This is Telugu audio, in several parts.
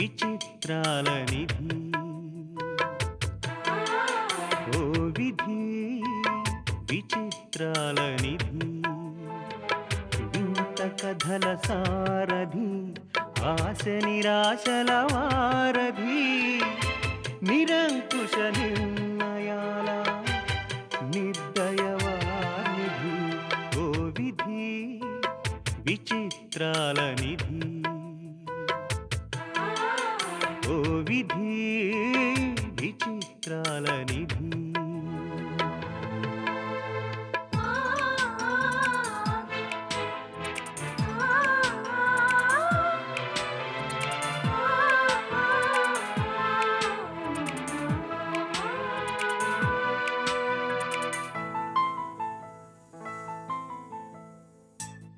విచిత్రాల నిధి ఓ విధి విచిత్రాల నిధి వింత కథల సారథి ఆశ నిరాశల వారధి నిరంకుశ నిర్ణయాల నిర్దయవానిధి ఓ విధి విచిత్రాల నిధి ఓ విధి విచిత్రాల నిధి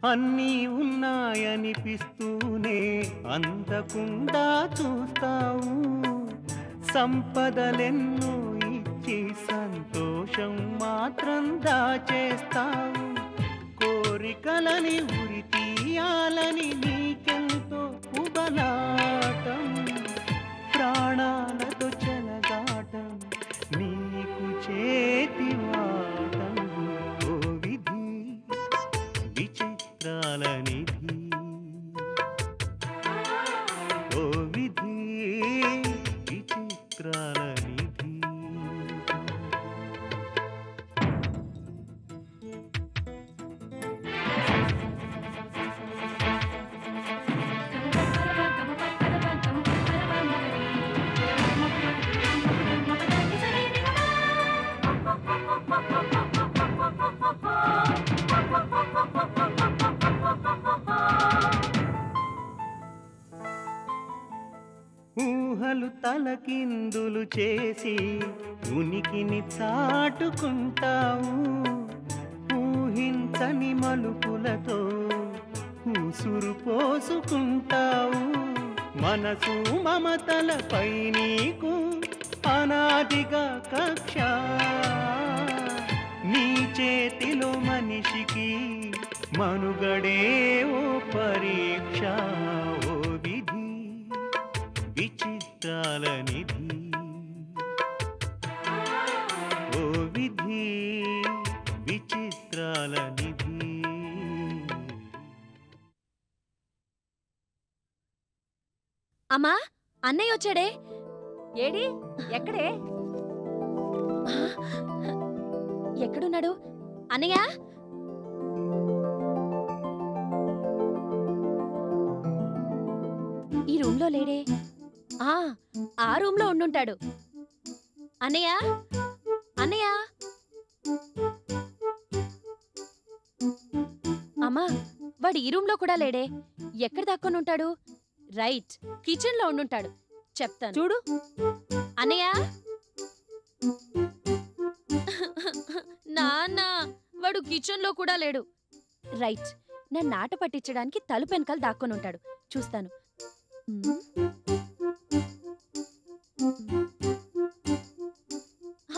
అన్నీ ఉన్నాయనిపిస్తూనే అందకుండా చూస్తావు సంపదలెన్నో ఇచ్చి సంతోషం మాత్రం దాచేస్తావు కోరికలని ఉరి తీయాలని నీకెంతో ఉబలాటం ప్రాణాలతో చెలగాటం నీకు చేతివాటం ఓ విధి విచిత్రాల నిధి ఓ విధి విచిత్రాల నిధి ఊహలు తలకిందులు చేసి ఉనికిని చాటుకుంటావు ఊహించని మలుపులతో ఉసురు పోసుకుంటావు మనసు మమతలపై నీకు అనాదిగా కక్ష నీ చేతిలో మనిషికి మనుగడే ఓ పరీక్ష ఓ విధి విచిత్రాల నిధి ఓ విధి విచిత్రాల నిధి అమ్మా అన్నయ్య వచ్చాడే ఏడి ఎక్కడే ఎక్కడున్నాడు అన్నయ్య ఈ రూమ్ లో లేడే ఆ రూమ్ లో ఉండుంటాడు అన్నయ్య అన్నయ్య అమ్మా వాడు ఈ రూమ్ లో కూడా లేడే ఎక్కడ దాక్కొని ఉంటాడు రైట్ కిచెన్ లో ఉండుంటాడు చెప్తాను చూడు అన్నయ్య నాన్న వాడు కిచెన్ లో కూడా లేడు రైట్ నన్ను ఆట పట్టించడానికి తలుపు వెనకాల దాక్కొని ఉంటాడు చూస్తాను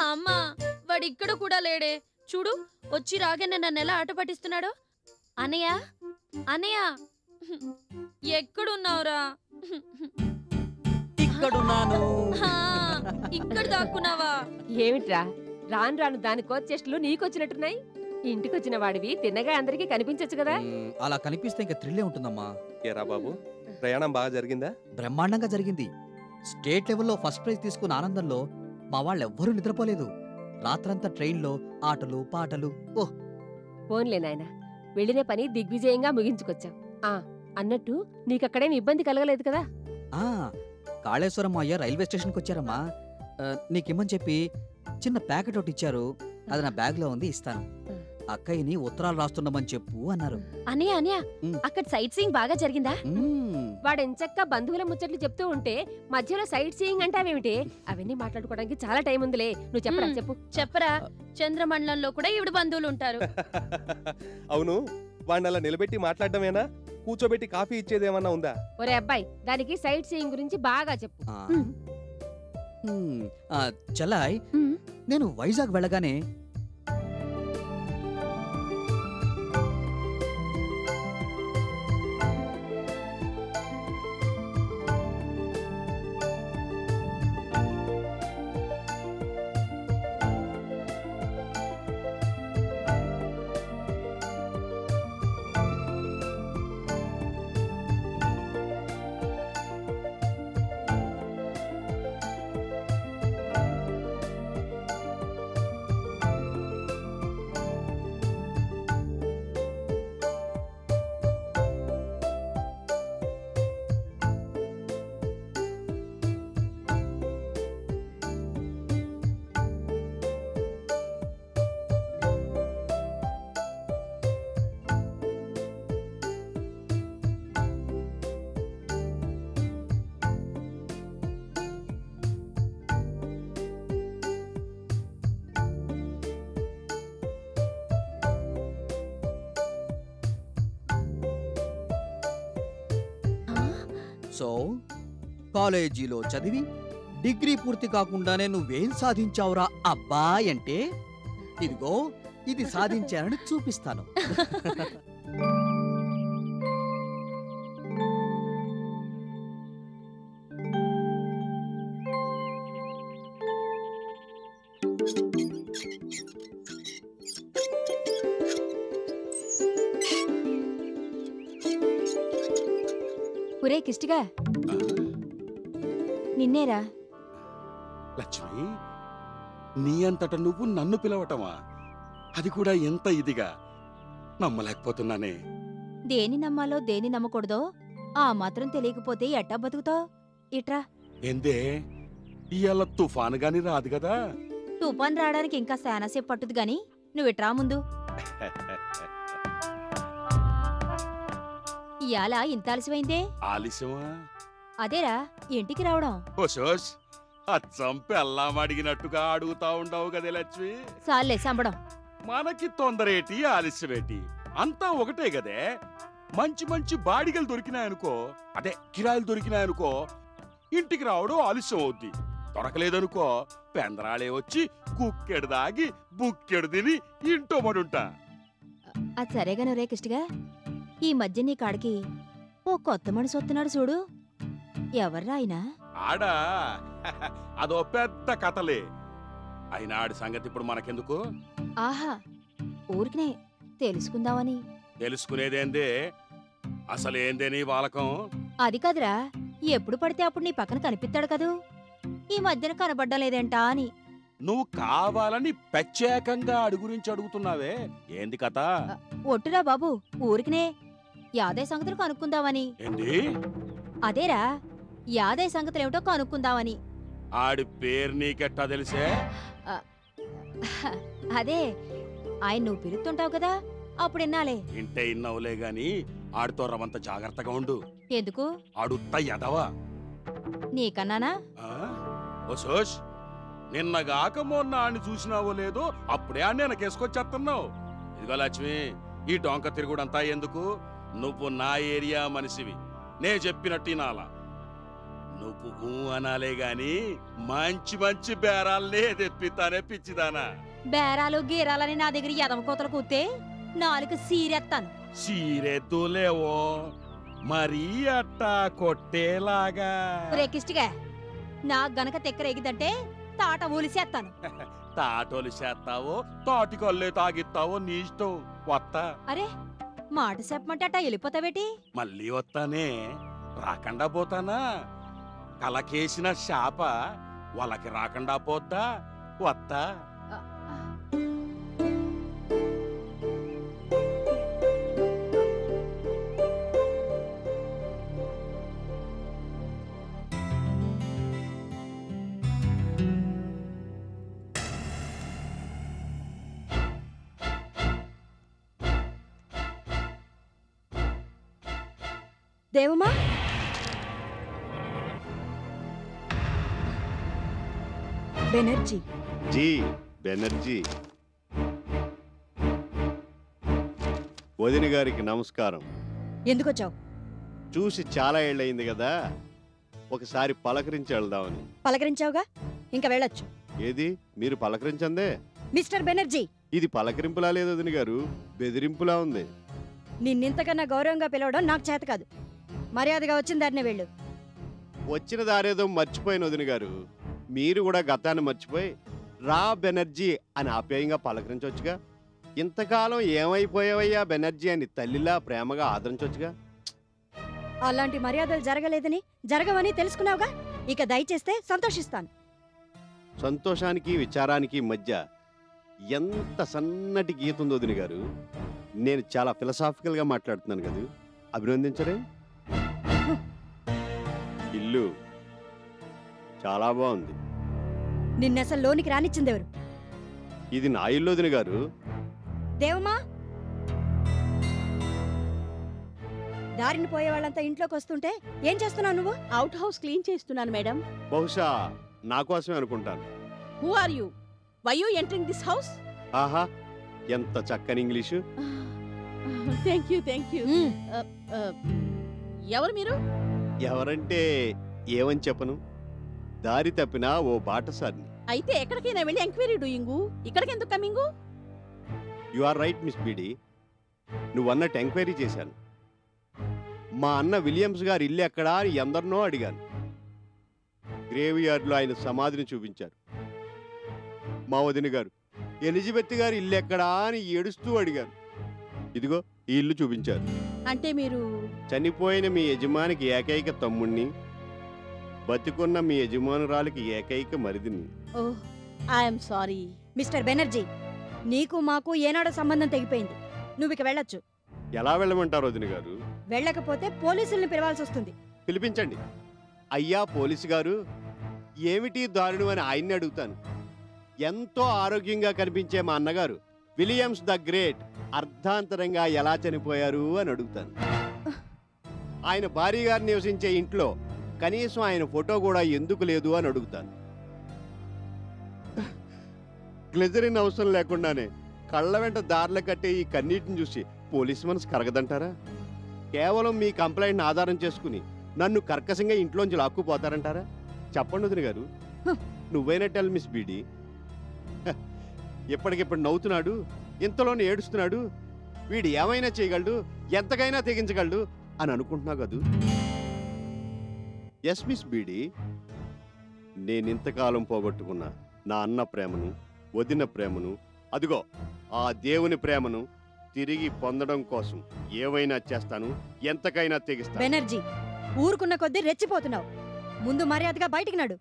అమ్మా వాడు ఇక్కడ కూడా లేడే చూడు వచ్చి రాగానే నన్ను ఎలా ఆట పట్టిస్తున్నాడు అన్నయ్య అన్నయ్య ఎక్కడున్నావురా ఇక్కడున్నాను ఇక్కడ దాక్కున్నావా ఏమిట్రా రాను రాను దాని కోచెస్టులు నీకొచ్చినట్టున్నాయి ఇంటికొచ్చిన వాడివి తిన్నగా అందరికీ కనిపించచ్చు కదా అలా కనిపిస్తే ఇంకా థ్రిల్లే ఉంటుందమ్మా ఏరా బాబు ప్రయాణం బాగా జరిగిందా బ్రహ్మాండంగా జరిగింది స్టేట్ లెవెల్లో ఫస్ట్ ప్రైజ్ తీసుకున్న ఆనందంలో మా వాళ్ళెవ్వరూ నిద్రపోలేదు రాత్రంతా ట్రైన్లో ఆటలు పాటలు ఓహ్ పోన్లే నాయనా వెళ్ళిన పని దిగ్విజయంగా ముగించుకొచ్చాం అన్నట్టు నీకక్కడేమి ఇబ్బంది కలగలేదు కదా కాళేశ్వరం అయ్య రైల్వే స్టేషన్కి వచ్చారమ్మా నీకిమ్మని చెప్పి చిన్న ప్యాకెట్ ఒకటి ఇచ్చారు అది నా బ్యాగ్ లో ఉంది ఇస్తాను అక్కయ్యని ఉత్తరాలు రాస్తుండమని చెప్పు అన్నారు అన్నయ్య అన్నయ్య అక్కడ సైట్ సీయింగ్ బాగా జరిగిందా వాడెంచక్క బంధువుల ముచ్చట్లు చెప్తూ ఉంటే మధ్యలో సైట్ సీయింగ్ అంటావేమిటి అవన్నీ మాట్లాడుకోవడానికి చాలా టైం ఉందిలే నువ్వు చెప్పరా చెప్పు చెప్పరా చంద్రమండలంలో కూడా ఈవిడ బంధువులు ఉంటారు అవును వాడిని అలా నిలబెట్టి మాట్లాడటమేనా కూర్చోబెట్టి కాఫీ ఇచ్చేదేమన్నా ఉందా ఒరే అబ్బాయి దానికి సైట్ సీయింగ్ గురించి బాగా చెప్పు చలాయ్ నేను వైజాగ్ వెళ్ళగానే సో కాలేజీలో చదివి డిగ్రీ పూర్తి కాకుండానే నువ్వేం సాధించావురా అబ్బాయ్ అంటే ఇదిగో ఇది సాధించానని చూపిస్తాను. ఒరే కిష్టిగా నిన్నేరా. లక్ష్మి, నీ అంతట నువ్వు నన్ను పిలవటమా? అది కూడా ఎంత ఇదిగా నమ్మలేకపోతున్నానే. దేని నమ్మాలో దేని నమ్మకూడదో ఆ మాత్రం తెలియకపోతే ఎట్టా బతుకుతావు? ఇట్రా. ఏందే ఇవాళ తుఫాను గాని రాదు కదా? తుఫాన్ రావడానికి ఇంకా శానాసేపు పట్టుదు గాని నువ్విట్రా ముందు. ఇయాల ఇంత ఆలస్యమైందే? ఆలస్యమా? అదేరా ఇంటికి రావడం. ఓసోస్ అచ్చం పెళ్ళాం అడిగినట్టుగా అడుగుతా ఉండవు కదే లక్ష్మి. సాల్లే సంబడం. మనకి తొందరేటి ఆలస్యమేటి అంతా ఒకటే గదే. మంచి మంచి బాడిగలు దొరికినాయనుకో, అదే కిరాయిలు దొరికినాయనుకో, ఇంటికి రావడం ఆలస్యం అవుద్ది. దొరకలేదనుకో పెందరాళే వచ్చి కుక్కెడు దాగి బుక్కెడు తిని ఇంటో మడుంటా. అది సరేగాను రే కిష్టిగా, ఈ మధ్య నీ కాడికి ఓ కొత్త మనిషి వస్తున్నాడు చూడు. ఎవర్రా ఆయన? ఆడా అదో పెద్ద కథలే. అయినా ఆడి సంగతి ఇప్పుడు మనకెందుకు? ఆహా, ఊరికినే తెలుసుకుందామని. తెలుసుకునేదేందే? అసలేందే నీ వాలకం? అది కాదురా, ఎప్పుడు పడితే అప్పుడు నీ పక్కన కనిపిస్తాడు కదూ. ఈ మధ్యన కనబడ్డం లేదేంటా అని. నువ్వు కావాలని ప్రత్యేకంగా ఆడి గురించి అడుగుతున్నావే, ఏంది కథ? ఒట్టురా బాబు, ఊరికినే యాదయ్య సంగతులు కనుక్కుందామని. ఏంది? అదేరా, యాదయ్య సంగతులేమిటో కనుక్కుందామని. ఆడి పేరు నీకెట్టా తెలిసే? అదే ఆయన నువ్వు పిలుస్తుంటావు కదా, అప్పుడు విన్నాలే. ఇంటే ఇన్నవులే గాని ఆడితో రవంత జాగ్రత్తగా ఉండు. ఎందుకు? ఆడుత్త ఎదవా. నీకన్నానా? ఓసోష్, నిన్నగాక మొన్న ఆడిని చూసినావో లేదో అప్పుడే ఆడిని వెనకేసుకొచ్చేస్తున్నావు. ఇదిగో లక్ష్మి, ఈ డొంక తిరుగుడంతా ఎందుకు? నువ్వు నా ఏరియా మనిషివి, నే చెప్పినట్టు నాలా నువ్వు అనాలే గాని మంచి మంచి బేరాలనే తెప్పిస్తానే పిచ్చిదానా. బేరాలు గీరాలని నా దగ్గర ఎదమ కోతలు కూతే నాలుగు సీరెత్తాను. సీరెద్దులేవో మరీ అట్టా కొట్టేలాగా. రేకిష్టిగా, నా గనక తెక్కరేగిదంటే తాట ఊలిసేస్తాను. తాటోలు చేస్తావో తాటికొల్లే తాగిస్తావో నీ ఇష్టం. వత్తా. అరే, మాట చెప్పమంటే అట్టా వెళ్ళిపోతావేటి? మళ్ళీ వస్తానే, రాకుండా పోతానా? కలకేసిన శాప వాళ్ళకి రాకుండా పోద్దా? వత్తా. దేవమ్మా, బెనర్జీ. జీ బెనర్జీ. వదిన గారికి నమస్కారం. ఎందుకొచ్చావు? చూసి చాలా ఏళ్ళయింది కదా, ఒకసారి పలకరించి వెళ్దామని. పలకరించావుగా, ఇంకా వెళ్ళొచ్చు. ఏది మీరు పలకరించందే? మిస్టర్ బెనర్జీ. ఇది పలకరింపులా లేదు వదిన గారు, బెదిరింపులా ఉంది. నిన్నింతకన్నా గౌరవంగా పిలవడం నాకు చేత కాదు. మర్యాదగా వచ్చిన దారినే వెళ్ళు. వచ్చిన దారేదో మర్చిపోయిన వదిన గారు, మీరు కూడా గతాన్ని మర్చిపోయి రా బెనర్జీ అని ఆప్యాయంగా పలకరించవచ్చుగా. ఇంతకాలం ఏమైపోయావయ్యా బెనర్జీ అని తల్లిలా ప్రేమగా ఆదరించవచ్చుగా. అలాంటి మర్యాదలు జరగలేదని జరగవని తెలుసుకున్నావుగా, ఇక దయచేస్తే సంతోషిస్తాను. సంతోషానికి విచారానికి మధ్య ఎంత సన్నటి గీత ఉంది వదిన గారు. నేను చాలా ఫిలసాఫికల్గా మాట్లాడుతున్నాను కదా, అభినందించరే? ఇల్లు చాలా బాగుంది. నిన్నెసలు లోనికి రానిచ్చింది ఎవరు? ఇది నా ఇల్లు వదిన గారు. దేవమ్మా, దారిని పోయే వాళ్ళంతా ఇంట్లోకి వస్తుంటే ఏం చేస్తున్నావు నువ్వు? అవుట్ హౌస్ క్లీన్ చేస్తున్నాను మేడం. బహుశా నా కోసమే అనుకుంటాను. Who are you? Why you entering this house? ఆహా, ఎంత చక్కని ఇంగ్లీషు. Thank you. ఎవరు మీరు? ఎవరంటే ఏమని చెప్పను, దారి తప్పిన ఓ బాటసారిని. అయితే ఎక్కడికైనా వెళ్ళి ఎంక్వైరీ డూయింగు, ఇక్కడికి ఎందుకు coming? You are right miss BD, నువ్వన్నట్టు ఎంక్వైరీ చేశాను. మా అన్న విలియమ్స్ గారి ఇల్లు ఎక్కడా అని ఎందరినో అడిగాను. గ్రేవ్ యార్డ్లో ఆయన సమాధిని చూపించారు. మా వదిన గారు ఎలిజబెత్ గారి ఇల్లు ఎక్కడా అని ఏడుస్తూ అడిగాను. ఇదిగో ఈ ఇల్లు చూపించారు. అంటే మీరు చనిపోయిన మీ యజమానికి ఏకైక తమ్ముణ్ణి, బతికున్న మీ యజమానురాలికి ఏకైక మరిదిని. ఓహ్, ఐఎమ్ సారీ. మిస్టర్ బెనర్జీ, నీకు మాకు ఏనాడో సంబంధం తెగిపోయింది. నువ్వు ఇక వెళ్ళొచ్చు. ఎలా వెళ్ళమంటారు వదిన గారు? వెళ్ళకపోతే పోలీసుల్ని పిలవాల్సి వస్తుంది. పిలిపించండి. అయ్యా పోలీసు గారు, ఏమిటి దారుణం అని ఆయన్ని అడుగుతాను. ఎంతో ఆరోగ్యంగా కనిపించే మా అన్నగారు విలియమ్స్ ద గ్రేట్ అర్ధాంతరంగా ఎలా చనిపోయారు అని అడుగుతాను. ఆయన భార్య గారు నివసించే ఇంట్లో కనీసం ఆయన ఫోటో కూడా ఎందుకు లేదు అని అడుగుతాను. గ్లెజరిన్ అవసరం లేకుండానే కళ్ళ వెంట దారిలో కట్టే ఈ కన్నీటిని చూసి పోలీసు మనసు కరగదంటారా? కేవలం మీ కంప్లైంట్ని ఆధారం చేసుకుని నన్ను కర్కశంగా ఇంట్లోంచి లాక్కుపోతారంటారా? చెప్పండి వదిన గారు, నువ్వైనా టెల్ మిస్ బీడీ. ఎప్పటికిప్పుడు నవ్వుతున్నాడు, ఇంతలోనే ఏడుస్తున్నాడు, వీడు ఏమైనా చేయగలడు, ఎంతకైనా తెగించగలడు అని అనుకుంటున్నావు కదూ? ఎస్ మిస్ బీడీ, నేనింతకాలం పోగొట్టుకున్న నా అన్న ప్రేమను, వదిన ప్రేమను, అదిగో ఆ దేవుని ప్రేమను తిరిగి పొందడం కోసం ఏమైనా చేస్తాను, ఎంతకైనా తెగిస్తాను. బెనర్జీ, ఊరుకున్న కొద్దీ రెచ్చిపోతున్నావు. ముందు మర్యాదగా బయటికి నడు.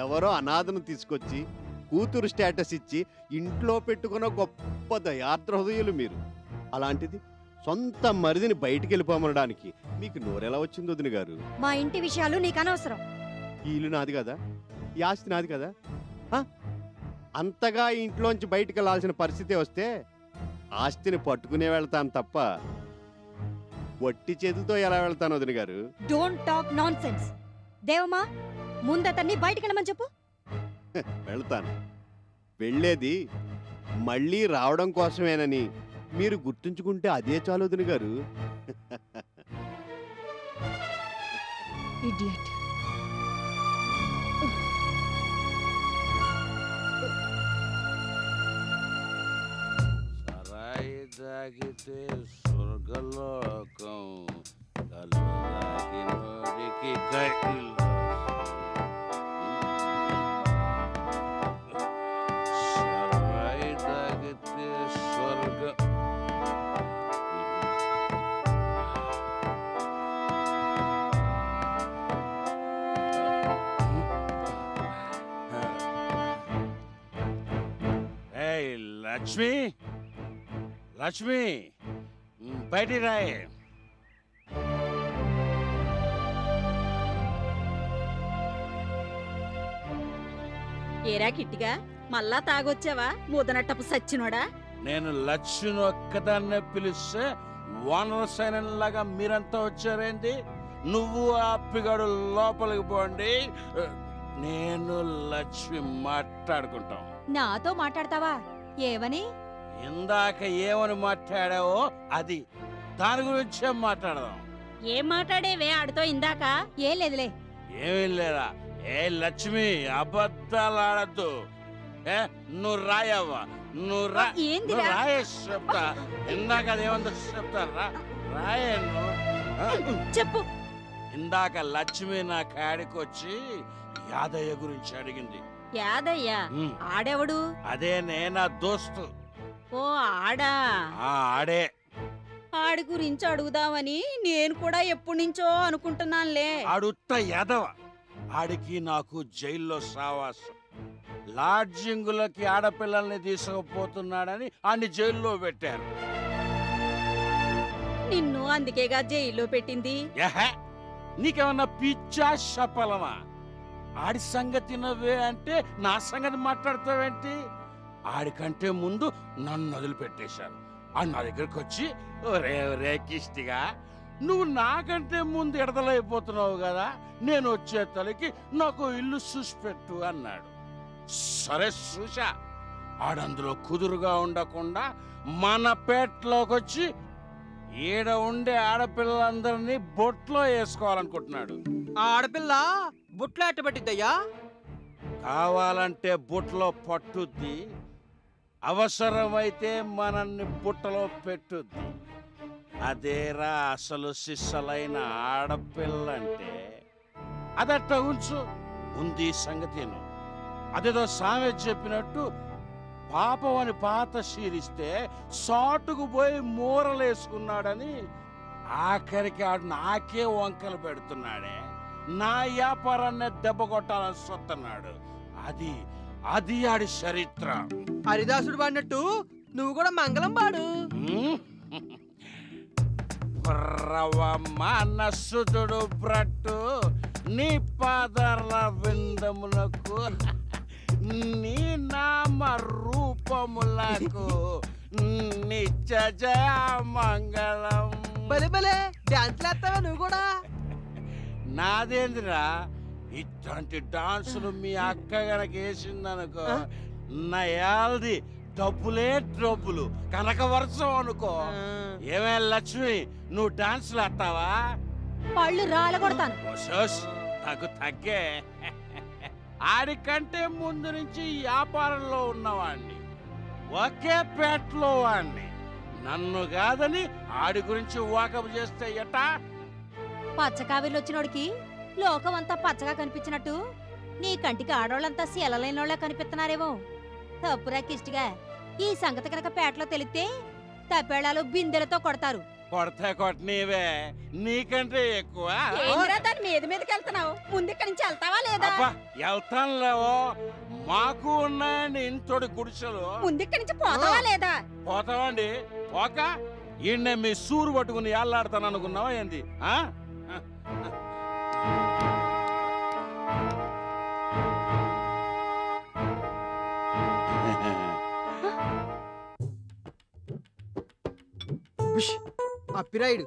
ఎవరో అనాథను తీసుకొచ్చి కూతురు స్టేటస్ ఇచ్చి ఇంట్లో పెట్టుకున్న గొప్ప దయార్ద్ర హృదయులు మీరు. అలాంటిది సొంత మరిదిని బయటికి వెళ్ళిపోమనడానికి మీకు నోరెలా వచ్చింది వదిన గారు? మా ఇంటి విషయాలు నీకు అనవసరం. ఈ ఇల్లు నాది కదా, ఈ ఆస్తి నాది కదా. అంతగా ఇంట్లోంచి బయటికి వెళ్ళాల్సిన పరిస్థితి వస్తే ఆస్తిని పట్టుకునే వెళ్తాను తప్ప వట్టి చేతులతో ఎలా వెళ్తాను వదిన గారు? Don't talk nonsense. దేవమ్మా, ముందతన్ని బయటికి వెళ్ళమని చెప్పు. వెళ్తాను. వెళ్ళేది మళ్ళీ రావడం కోసమేనని మీరు గుర్తుంచుకుంటే అదే చాలు వదిన గారు. ఇడియట్. సరాయి తాగితే స్వర్గలోకం, కళ్ళు తాగినోడికి కైలాసం. సరాయి తాగితే స్వర్గ లక్ష్మి, లక్ష్మి బయటి రాయే. ఏరా కిట్టిగా, మళ్ళా తాగొచ్చావా ముదనట్టపు సచ్చినోడా? నేను లక్ష్మిని ఒక్కదాన్నే పిలిస్తే ఓనర్ సైన్ లాగా మీరంతా వచ్చారేంటి? నువ్వు అప్పిగాడు లోపలికి పోండి, నేను లక్ష్మి మాట్లాడుకుంటాం. నాతో మాట్లాడతావా? ఏమని? ఇందాక ఏమని మాట్లాడావో అది, దాని గురించే మాట్లాడదాం. ఏం మాట్లాడేవే ఆడితో ఇందాక? ఏం లేదులే. ఏమీ లేదా? ఏ లక్ష్మి, అబద్ధాలు ఆడద్దు. నువ్వు రాయవ్వా, నువ్వు రాయే చెప్తా. ఇందాక అదేమందో చెప్తా, రాయే చెప్పు. ఇందాక లక్ష్మి నా కాడికొచ్చి యాదయ్య గురించి అడిగింది. యాదయ్య? ఆడెవడు? అదే నా దోస్తు. ఓ ఆడా? ఆడే. ఆడి గురించి అడుగుదామని నేను కూడా ఎప్పటి నుంచో అనుకుంటున్నానులే. ఆడుత్త యాదవ. ఆడికి నాకు జైల్లో సావాసం. లాడ్జింగులకి ఆడపిల్లల్ని తీసుకుపోతున్నాడని ఆడిని జైల్లో పెట్టారు. నిన్ను అందుకేగా జైల్లో పెట్టింది. నీకేమన్నా పిచ్చా శపలమా? ఆడి సంగతి నవ్వే అంటే నా సంగతి మాట్లాడతావేంటి? ఆడికంటే ముందు నన్ను వదిలిపెట్టేశారు. ఆ నా దగ్గరకు వచ్చి రే కిష్టిగా, నువ్వు నాకంటే ముందు ఎడతలైపోతున్నావు కదా, నేను వచ్చే తలకి నాకు ఇల్లు చూసిపెట్టు అన్నాడు. సరే చూసా. ఆడందులో కుదురుగా ఉండకుండా మన పేటలోకి వచ్చి ఈడ ఉండే ఆడపిల్లలందరినీ బొట్లో వేసుకోవాలనుకుంటున్నాడు. ఆ ఆడపిల్ల బుట్లో ఎట్టబెట్టిద్దయ్యా? కావాలంటే బుట్టలో పట్టుద్ది, అవసరమైతే మనల్ని బుట్టలో పెట్టుద్ది. అదేరా అసలు సిస్సలైన ఆడపిల్లంటే. అదట్ట ఉంచు, ఉంది సంగతిను. అదేదో సామెత చెప్పినట్టు పాపం అని పాత శీరిస్తే సాటుకు పోయి మూరలేసుకున్నాడని ఆఖరికి ఆడు నాకే వంకలు పెడుతున్నాడే. నా వ్యాపారాన్ని దెబ్బ కొట్టాలని చూస్తున్నాడు. అది అది ఆడి చరిత్ర. హరిదాసుడు పాడినట్టు నువ్వు కూడా మంగళం పాడు. మనస్సుడు బ్రట్టు నీ పాదర్ల విందములకు నీ నామ రూపములకు నిత్య జయ మంగళం. బలే బలే డాన్స్ లేస్తావా నువ్వు కూడా? నాదేంద్రా, ఇట్లాంటి డాన్సులు మీ అక్క గనక వేసిందనుకో నా యాల్ది డబ్బులే డబ్బులు, కనక వర్షం అనుకో. ఏమే లక్ష్మి, నువ్వు డాన్సులు వేస్తావా? పళ్ళు రాలగొడతాను. నాకు తగ్గే. ఆడికంటే ముందు నుంచి వ్యాపారంలో ఉన్నవాణ్ణి, ఒకే పేటలో వాణ్ణి. నన్ను కాదని ఆడి గురించి వాకప్ చేస్తే ఎట్టా? పచ్చకావిర్లు వచ్చినోడికి లోకం అంతా పచ్చగా కనిపించినట్టు నీ కంటికి ఆడోళ్ళంతా శీలలేనోళ్ళ కనిపిస్తున్నారేమో. తప్పురా కిష్టిగా, ఈ సంగతి కనుక పేటలో తెలిస్తే తప్పేళాలు బిందెలతో కొడతారు. కొడతా కొట్టనీవే, నీకంటే ఎక్కువ. దాని మీద మీదకి వెళ్తున్నావు, ముందు ఇక్కడి నుంచి వెళ్తావా లేదా? వెళ్తాను లేవో, మాకు ఉన్నాయండి ఇంతోడి గుడిసెలు. ముందు ఇక్కడి నుంచి పోతావా లేదా? పోతావండి. పోక ఈయన్నే మీ సూరు పట్టుకుని ఏళ్ళాడతాను అనుకున్నావా ఏంది? అప్పిరాయుడు,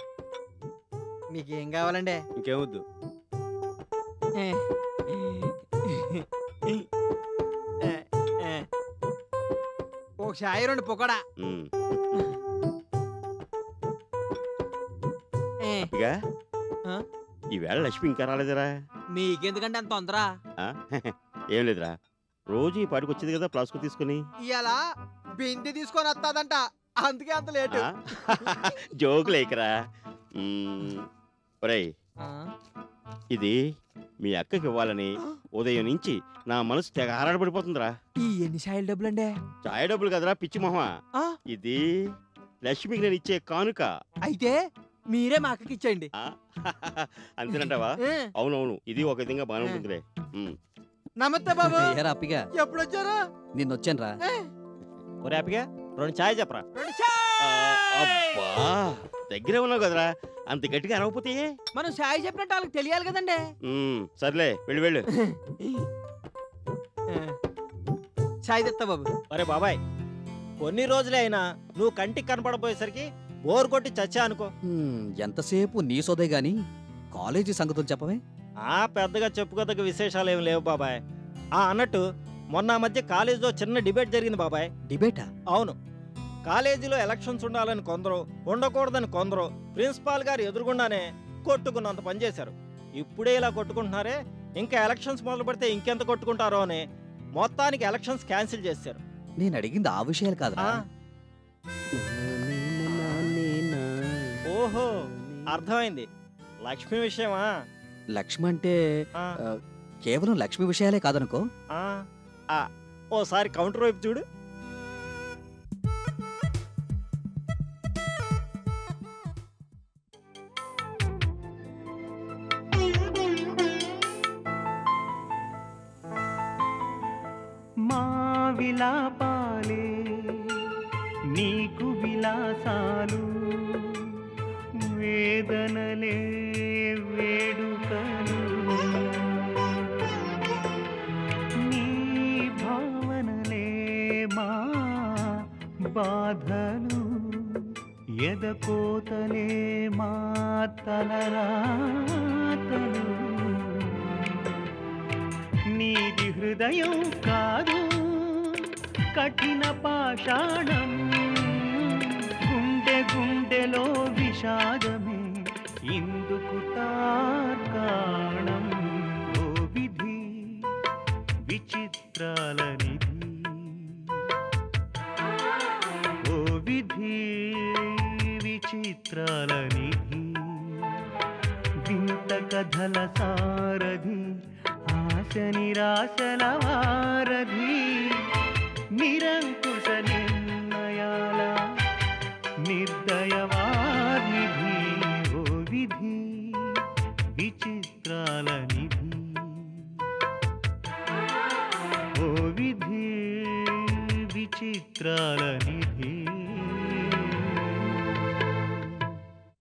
మీకేం కావాలండి? ఇంకేమొద్దు. ఒక షాయి, రెండు పొకడా. ఈవేళ లక్ష్మి ఇంకా రాలేదురా? మీకెందుకంటే అంత తొందర? ఏం లేదురా, రోజు ఈ పాటికి వచ్చేది కదా ఫ్లాస్క్ తీసుకుని. ఇలా బింది తీసుకొని వస్తాదంట, అందుకే అంత లేటు. జోకులేకరా. ఒరేయ్, ఇది మీ అక్కకి ఇవ్వాలని ఉదయం నుంచి నా మనసు తెగ ఆరాటపడిపోతుందిరా. ఈ ఎన్ని ఛాయల డబ్బులండి? ఛాయ డబ్బులు కదరా పిచ్చి మొహమా, ఇది లక్ష్మికి నేను ఇచ్చే కానుక. అయితే మీరే మా అక్కకి ఇచ్చేయండి. అంతేనంటావా? అవునవును, ఇది ఒక విధంగా బాగానే ఉంటుందిలే. నమస్తే బాబు. అప్పిగా ఎప్పుడు వచ్చారు? నిన్నొచ్చాను రా. ఒరే అప్పిగా, రెండు ఛాయ్ చెప్పరా. అబ్బా, దగ్గరే ఉన్నావు కదరా, అంత గట్టిగా అరవపోతే మనం ఛాయ్ చెప్పినట్టు వాళ్ళకి తెలియాలి కదండి. సర్లే, వెళ్ళు వెళ్ళు. ఛాయ్ తెస్తా బాబు. అరే బాబాయ్, కొన్ని రోజులే అయినా నువ్వు కంటికి కనపడపోయేసరికి బోర్ కొట్టి చచ్చా అనుకో. ఎంతసేపు నీ సోదే గాని కాలేజీ సంగతులు చెప్పవే. పెద్దగా చెప్పుకోదగ్గ విశేషాలు ఏమి లేవు బాబాయ్. అన్నట్టు మొన్న మధ్య కాలేజీలో చిన్న డిబేట్ జరిగింది బాబాయ్. డిబేటా? అవును. కాలేజీలో ఎలక్షన్స్ ఉండాలని కొందరు, ఉండకూడదని కొందరు ప్రిన్సిపాల్ గారు ఎదురుగుండానే కొట్టుకున్నంత పనిచేశారు. ఇప్పుడే ఇలా కొట్టుకుంటున్నారే, ఇంకా ఎలక్షన్స్ మొదలు పెడితే ఇంకెంత కొట్టుకుంటారో అని మొత్తానికి ఎలక్షన్స్ క్యాన్సిల్ చేశారు. నేను అడిగింది ఆ విషయాలు కాదురా. ఓహో, అర్థమైంది. లక్ష్మి విషయమా? లక్ష్మి అంటే కేవలం లక్ష్మి విషయాలే కాదనుకో. ఓసారి కౌంటర్ వైపు చూడు. మా విలాపాలే నీకు విలాసాలు, వేదనలే వేడుకలు, నీ భావనలే మా బాధలు, ఎదకోతలే మా తలరాతలు. నీది హృదయం కాదు కఠిన పాషాణం, గుండె గుండెలో విషాదమే ఇందుకు తార్కాణం. ఓ విధి విచిత్రాల నిధి, ఓ విధి విచిత్రాల నిధి, వింత కథల సారథి, ఆశ నిరాశల వారధి, నిరంతర